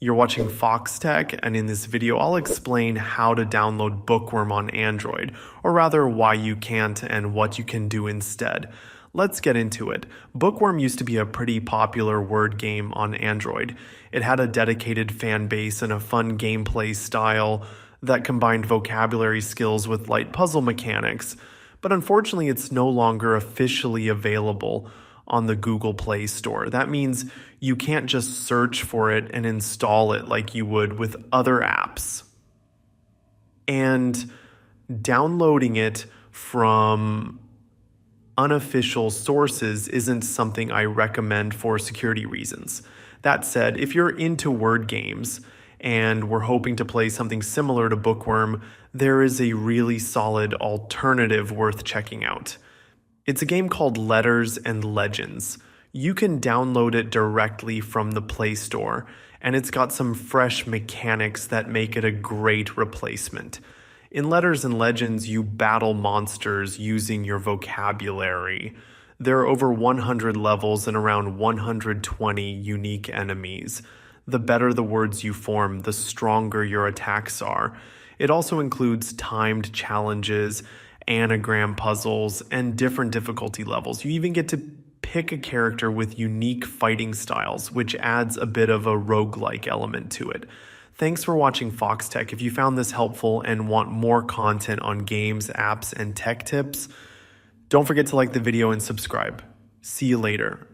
You're watching Foxtecc, and in this video I'll explain how to download Bookworm on Android, or rather why you can't and what you can do instead. Let's get into it. Bookworm used to be a pretty popular word game on Android. It had a dedicated fan base and a fun gameplay style that combined vocabulary skills with light puzzle mechanics, but unfortunately it's no longer officially available on the Google Play Store. That means you can't just search for it and install it like you would with other apps. And downloading it from unofficial sources isn't something I recommend for security reasons. That said, if you're into word games and we're hoping to play something similar to Bookworm, there is a really solid alternative worth checking out. It's a game called Letters and Legends. You can download it directly from the Play Store, and it's got some fresh mechanics that make it a great replacement. In Letters and Legends, you battle monsters using your vocabulary. There are over 100 levels and around 120 unique enemies. The better the words you form, the stronger your attacks are. It also includes timed challenges, anagram puzzles, and different difficulty levels. You even get to pick a character with unique fighting styles, which adds a bit of a roguelike element to it. Thanks for watching Foxtecc. If you found this helpful and want more content on games, apps, and tech tips, don't forget to like the video and subscribe. See you later.